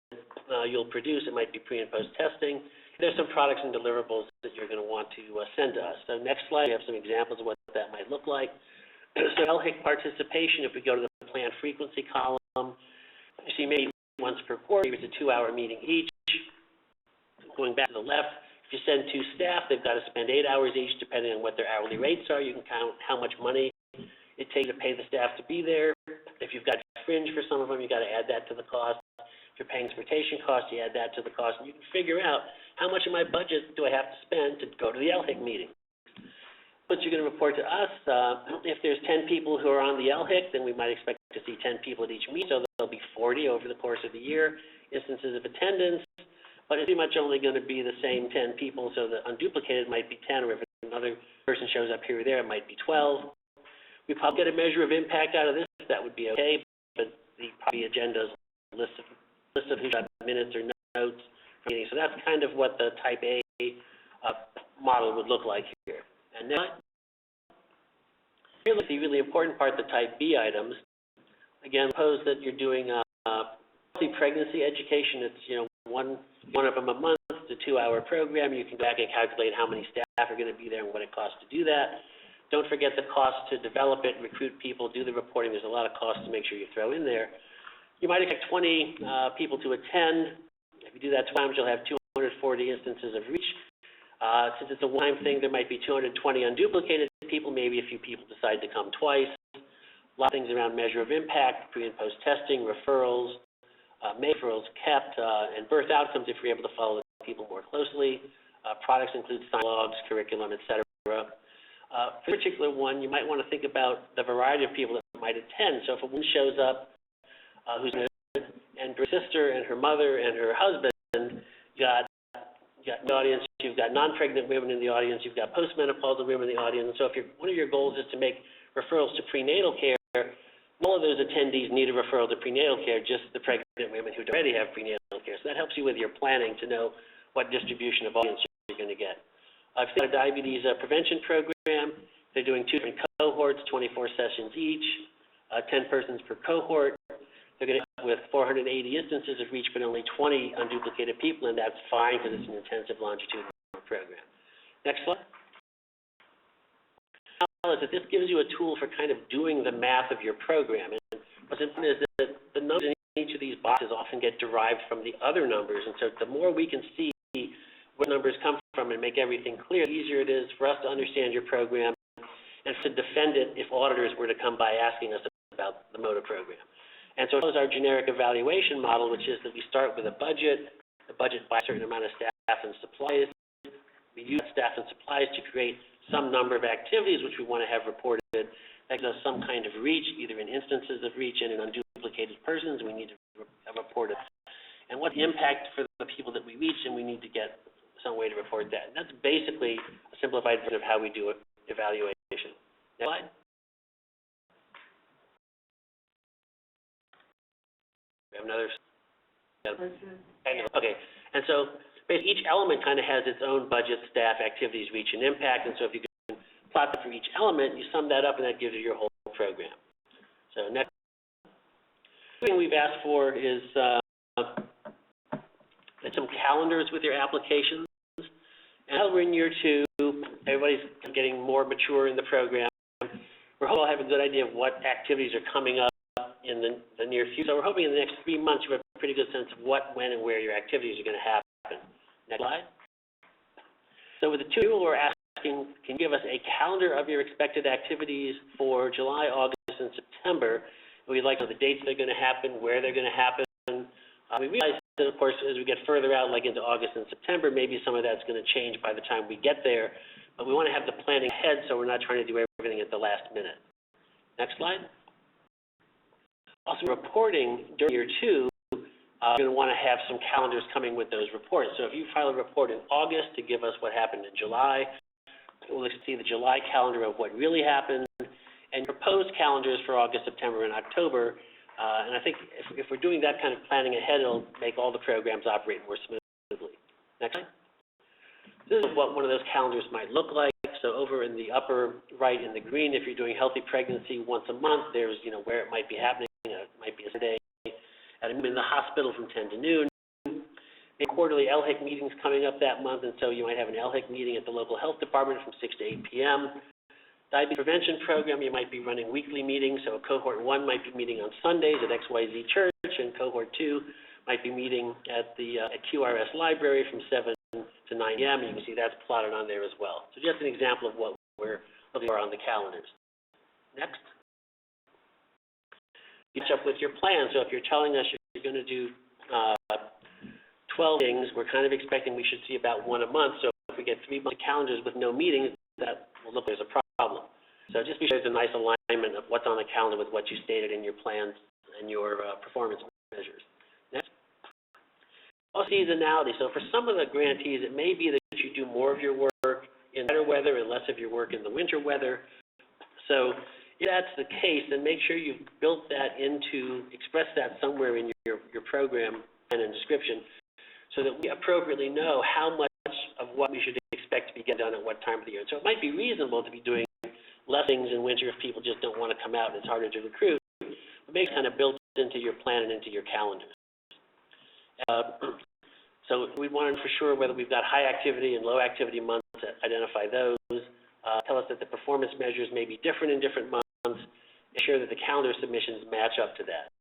you'll produce. It might be pre and post testing. There's some products and deliverables that you're going to want to send to us. So next slide, we have some examples of what that might look like. So LHIC participation, if we go to the planned frequency column, you see maybe once per quarter, it's a 2-hour meeting each. Going back to the left, if you send 2 staff, they've got to spend 8 hours each depending on what their hourly rates are. You can count how much money it takes to pay the staff to be there. If you've got fringe for some of them, you've got to add that to the cost. If you're paying transportation costs, you add that to the cost. And you can figure out how much of my budget do I have to spend to go to the LHIC meeting. But you're going to report to us. If there's 10 people who are on the LHIC, then we might expect to see 10 people at each meeting. So there'll be 40 over the course of the year, instances of attendance. But it's pretty much only going to be the same 10 people. So the unduplicated might be 10, or if another person shows up here or there, it might be 12. We probably get a measure of impact out of this. That would be okay. But the agenda is a list of who's got minutes or notes for meetings. So that's kind of what the type A model would look like here. And now, here's the really important part, the type B items. Again, suppose that you're doing healthy pregnancy education. It's one of them a month. It's a 2-hour program. You can go back and calculate how many staff are going to be there and what it costs to do that. Don't forget the cost to develop it, recruit people, do the reporting. There's a lot of costs to make sure you throw in there. You might expect 20 people to attend. If you do that times, you'll have 240 instances of reach. Since it's a one-time thing, there might be 220 unduplicated people. Maybe a few people decide to come twice. A lot of things around measure of impact, pre- and post-testing, referrals, referrals kept, and birth outcomes if you're able to follow the people more closely. Products include sign logs, curriculum, et cetera. For a particular one, you might want to think about the variety of people that might attend. So if a woman shows up who's married, and her sister and her mother and her husband, you got the audience, you've got non-pregnant women in the audience, you've got postmenopausal women in the audience. So if one of your goals is to make referrals to prenatal care, all of those attendees need a referral to prenatal care, just the pregnant women who already have prenatal care. So that helps you with your planning to know what distribution of audience you're going to get. If you've got a diabetes prevention program, they're doing 2 different cohorts, 24 sessions each, 10 persons per cohort. They're going to end up with 480 instances of reach, but only 20 unduplicated people, and that's fine because it's an intensive longitudinal program. Next slide. This gives you a tool for kind of doing the math of your program. And what's important is that the numbers in each of these boxes often get derived from the other numbers, and so the more we can see where numbers come from and make everything clear, the easier it is for us to understand your program and to defend it if auditors were to come by asking us about the MOTA program. And so it was our generic evaluation model, which is that we start with a budget, the budget by a certain amount of staff and supplies. We use staff and supplies to create some number of activities which we want to have reported. That gives us some kind of reach, either in instances of reach and in unduplicated persons. We need to report it. And what the impact for the people that we reach, and we need to get some way to report that. And that's basically a simplified version of how we do evaluation. Next slide. We have another. Okay, and so basically each element kind of has its own budget, staff, activities, reach, and impact. And so if you can plot that for each element, you sum that up, and that gives you your whole program. So next thing we've asked for is some calendars with your applications. And now we're in year 2, everybody's getting more mature in the program. We're hoping we'll have a good idea of what activities are coming up in the near future. So we're hoping in the next 3 months you have a pretty good sense of what, when, and where your activities are going to happen. Next slide. So with the 2 people, we're asking, can you give us a calendar of your expected activities for July, August, and September? We'd like to know the dates they're going to happen, where they're going to happen. We realize that, of course, as we get further out, like into August and September, maybe some of that's going to change by the time we get there. But we want to have the planning ahead so we're not trying to do everything at the last minute. Next slide. Also, reporting during year 2, you're going to want to have some calendars coming with those reports. So if you file a report in August to give us what happened in July, we'll see the July calendar of what really happened, and proposed calendars for August, September, and October. And I think if we're doing that kind of planning ahead, it'll make all the programs operate more smoothly. Next slide. This is what one of those calendars might look like. So over in the upper right in the green, if you're doing healthy pregnancy once a month, there's where it might be happening. It might be a Saturday in the hospital from 10 to noon. A quarterly LHIC meetings coming up that month, and so you might have an LHIC meeting at the local health department from 6 to 8 p.m. Diabetes prevention program, you might be running weekly meetings. So cohort 1 might be meeting on Sundays at XYZ Church, and cohort 2 might be meeting at the at QRS Library from 7 to 9 p.m. And you can see that's plotted on there as well. So just an example of what we're looking for on the calendars. Next. You match up with your plan. So if you're telling us you're going to do 12 meetings, we're kind of expecting we should see about 1 a month. So if we get 3 month calendars with no meetings, that will look like there's a problem. So just be sure there's a nice alignment of what's on the calendar with what you stated in your plans and your performance measures. Next. Also, seasonality. So for some of the grantees, it may be that you do more of your work in better weather and less of your work in the winter weather. So if that's the case, then make sure you've built that express that somewhere in your program and in description so that we appropriately know how much of what we should expect to be getting done at what time of the year. So it might be reasonable to be doing less things in winter if people just don't want to come out and it's harder to recruit. But make it kind of built into your plan and into your calendars. So we want to know for sure whether we've got high activity and low activity months, identify those. Tell us that the performance measures may be different in different months. Ensure that the calendar submissions match up to that.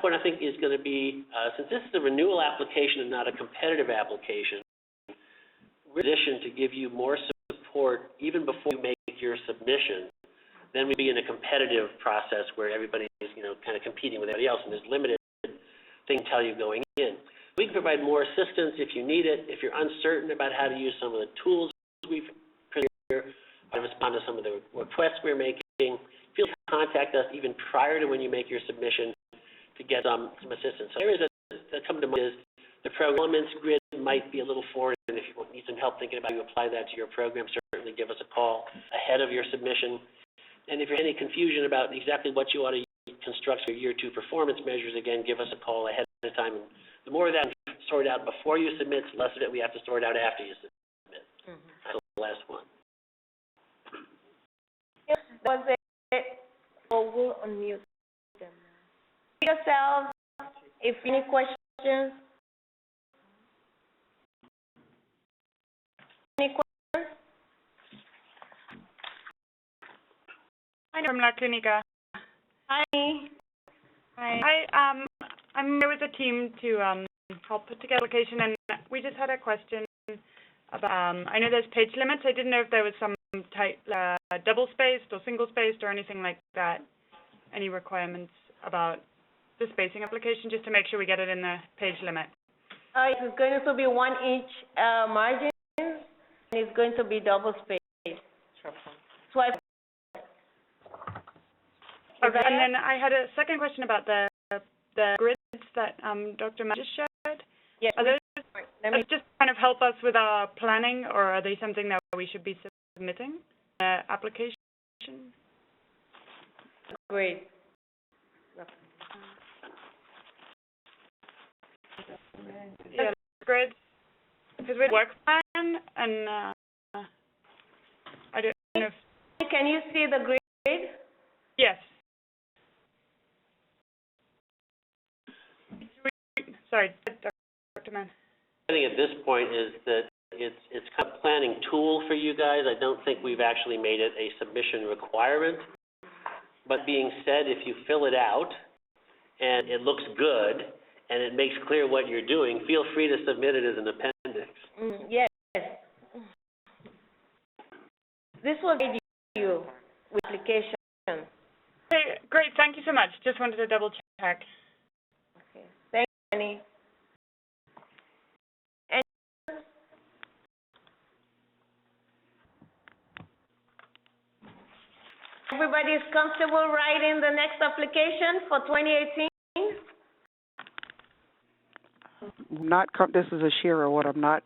What I think is going to be, since this is a renewal application and not a competitive application, we're in a position to give you more support even before you make your submission. Then we'd be in a competitive process where everybody is, kind of competing with everybody else, and there's limited things to tell you going in. We can provide more assistance if you need it. If you're uncertain about how to use some of the tools we've presented here, to respond to some of the requests we're making, feel free to contact us even prior to when you make your submission to get some assistance. So areas that come to mind is the program elements grid might be a little foreign, and if you need some help thinking about how you apply that to your program, certainly give us a call ahead of your submission. And if you're any confusion about exactly what you ought to construct your year 2 performance measures, again, give us a call ahead of time. And the more of that you sort out before you submit, the less of it we have to sort out after you submit. That's the last one. Was it, or we'll unmute them. Yourself, if any questions. Any questions? Hi, from La Clinica. Hi. Hi. I'm here with the team to help put together the application, and we just had a question. about, I know there's page limits. I didn't know if there was some type, double-spaced or single-spaced or anything like that. Any requirements about the spacing application, just to make sure we get it in the page limit. It's going to be 1 inch margin, and it's going to be double spaced. Twice. Okay, and then I had a second question about the grids that Dr. Matt just shared. Yes. Are those just kind of help us with our planning, or are they something that we should be submitting application? Great. Yeah, grids. Because we work plan, and I don't know if... Can you see the grid? Yes. Sorry, Dr. Mann. I think at this point is that it's kind of a planning tool for you guys. I don't think we've actually made it a submission requirement. But being said, if you fill it out and it looks good and it makes clear what you're doing, feel free to submit it as an appendix. Yes. This will give you with application. Okay, great. Thank you so much. Just wanted to double check. Okay. Thank you, Annie. Everybody is comfortable writing the next application for 2018? This is a Shira. What I'm not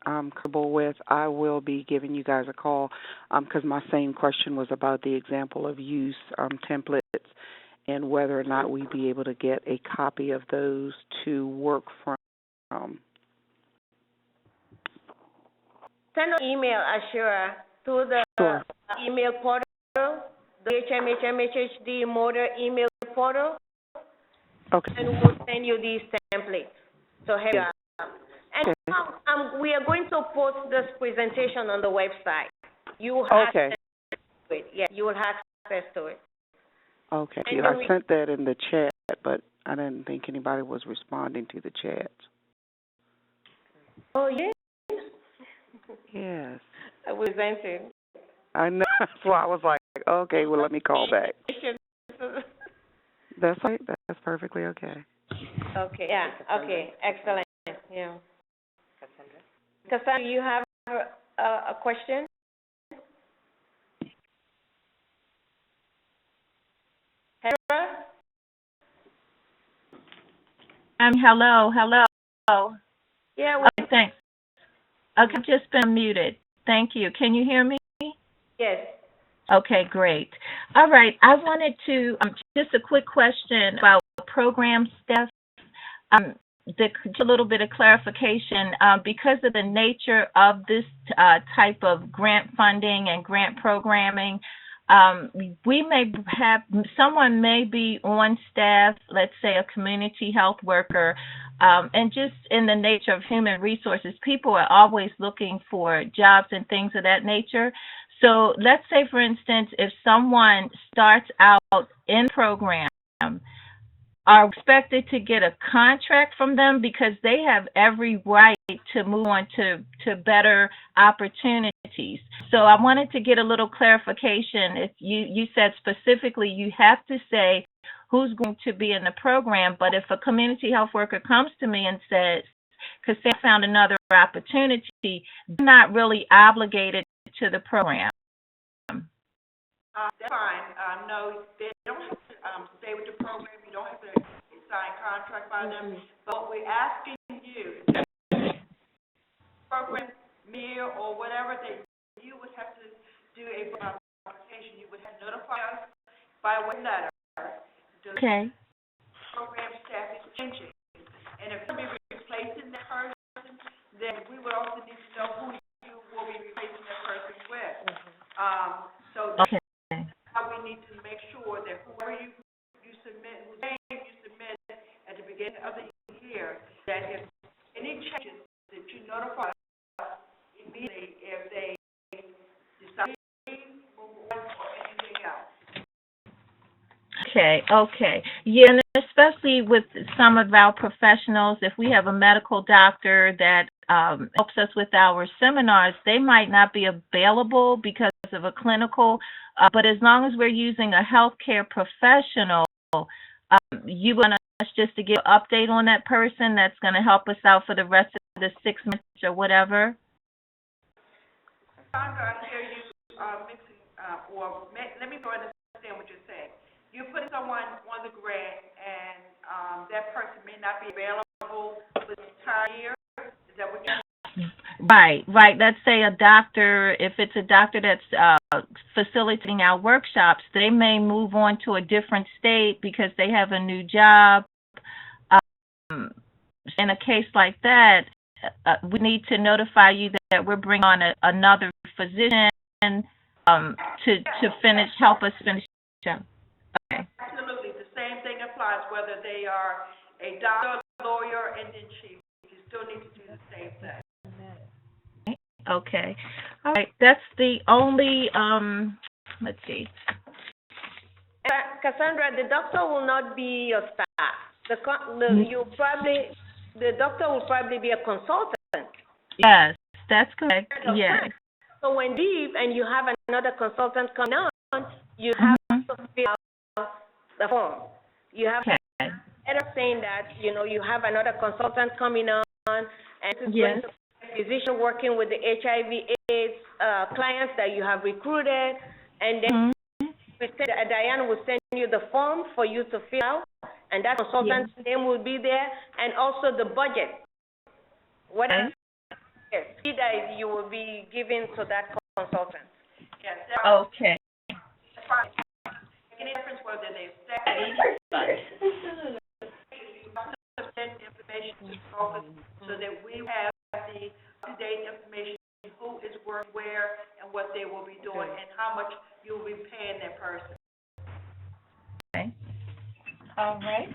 comfortable with, I will be giving you guys a call because my same question was about the example of use templates and whether or not we'd be able to get a copy of those to work from. Send an email, Ashura, to the email portal, the HMHD MOTA email portal. Okay. And we'll send you these templates. So here you are. And we are going to post this presentation on the website. You will have access to it. Yeah, you will have access to it. Okay. Yeah, I sent that in the chat, but I didn't think anybody was responding to the chat. Oh, yes? Yes. I was answering. I know. So I was like, okay, well, let me call back. That's right. That's perfectly okay. Okay, yeah, okay, excellent, yeah. Cassandra, do you have a question? Heather? Hello. Yeah, okay, thanks. Okay, I've just been muted. Thank you. Can you hear me? Yes. Okay, great. All right, I wanted to, just a quick question about program staff. Just a little bit of clarification. Because of the nature of this type of grant funding and grant programming, we may have, someone may be on staff, let's say a community health worker, and just in the nature of human resources, people are always looking for jobs and things of that nature. So let's say, for instance, if someone starts out in program, are expected to get a contract from them because they have every right to move on to better opportunities. So I wanted to get a little clarification. If you said specifically you have to say who's going to be in the program, but if a community health worker comes to me and says, because they found another opportunity, they're not really obligated to the program. That's fine. No, they don't have to stay with the program. You don't have to sign a contract by them. But what we're asking you, program meal or whatever, that you would have to do a application. You would have to notify us by what letter. Okay. Program staff is changing. And if you'll be replacing that person, then we would also need to know who you will be replacing that person with. So that's how we need to make sure that whoever you submit, whose name you submit at the beginning of the year, that if any changes, that you notify us immediately if they decide to move on or anything else. Okay. Yeah, and especially with some of our professionals, if we have a medical doctor that helps us with our seminars, they might not be available because of a clinical, but as long as we're using a healthcare professional, you want us just to give an update on that person that's going to help us out for the rest of the 6 months or whatever? Sandra, I hear you mixing, let me go and understand what you're saying. You're putting someone on the grant, and that person may not be available for the entire year. Is that what you're saying? Right. Let's say a doctor, if it's a doctor that's facilitating our workshops, they may move on to a different state because they have a new job. In a case like that, we need to notify you that we're bringing on another physician to help us finish the job. Okay. Absolutely. The same thing applies whether they are a doctor, lawyer, and then chief. You still need to do the same thing. Okay. All right. That's the only, let's see. Cassandra, the doctor will not be your staff. The doctor will probably be a consultant. Yes, that's correct. Yes. So when you leave and you have another consultant coming on, you have to fill out the form. You have to end up saying that, you have another consultant coming on, and this is going to be a physician working with the HIV/AIDS clients that you have recruited, and then Diane will send you the form for you to fill out, and that consultant's name will be there, and also the budget. What fee that you will be giving to that consultant. Yes. Okay. Any difference whether they send information to the office so that we have the up-to-date information, who is working where and what they will be doing and how much you will be paying that person. Okay. All right.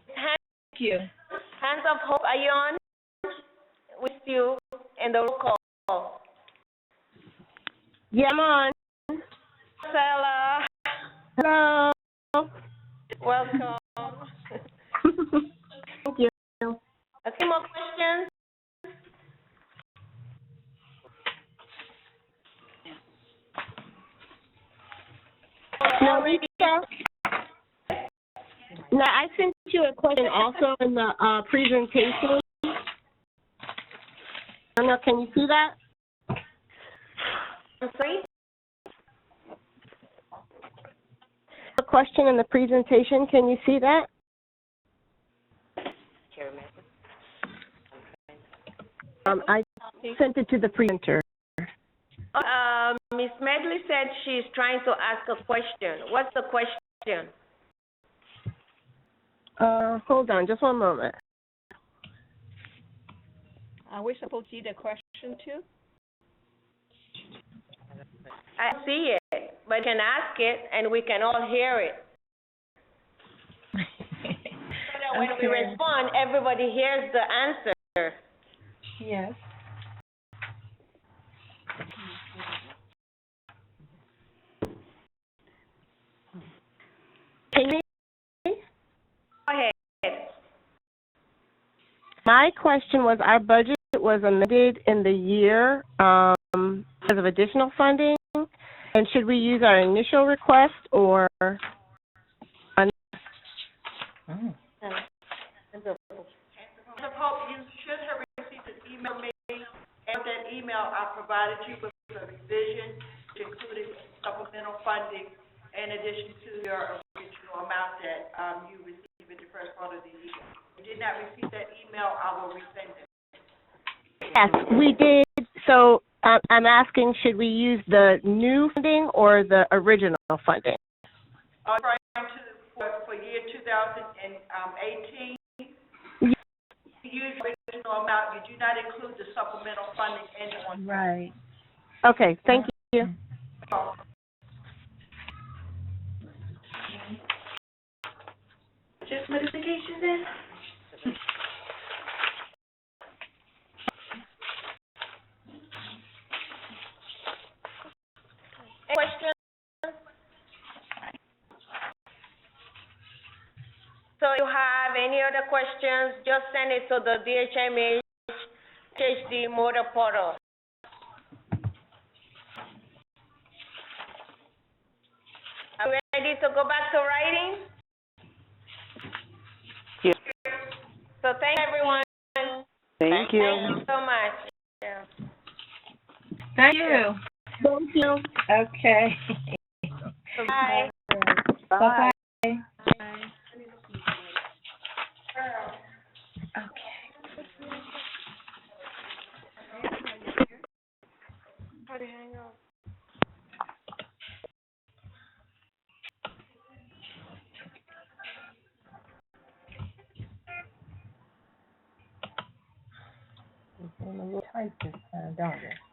Thank you. Hands of Hope, are you on? With you in the roll call. Yeah, I'm on. Stella. Hello. Welcome. Thank you. Okay, more questions? No, Now, I sent you a question also in the presentation. Anna, can you see that? I'm sorry? A question in the presentation. Can you see that? I sent it to the presenter. Ms. Medley said she's trying to ask a question. What's the question? Hold on, just one moment. Are we supposed to see the question too? I see it, but you can ask it and we can all hear it. So that when we respond, everybody hears the answer. Yes. Can you hear me? Go ahead. My question was, our budget was amended in the year because of additional funding, and should we use our initial request or? Hope you should have received an email from me, and that email I provided you with a revision which included supplemental funding in addition to your original amount that you received in the first part of the year. If you did not receive that email, I will resend it. Yes, we did. So I'm asking, should we use the new funding or the original funding? Referring to for year 2018, you use the original amount. You do not include the supplemental funding in on. Right. Okay, thank you. Just modifications then? Question? other questions, just send it to the DHMH PhD MOTA portal. Are we ready to go back to writing? Yes. So thank everyone. Thank you. Thank you so much. Yeah. Thank you. Thank you. Okay. Bye. Bye-bye. Okay. How do you hang up? It's a little tight this time, don't it?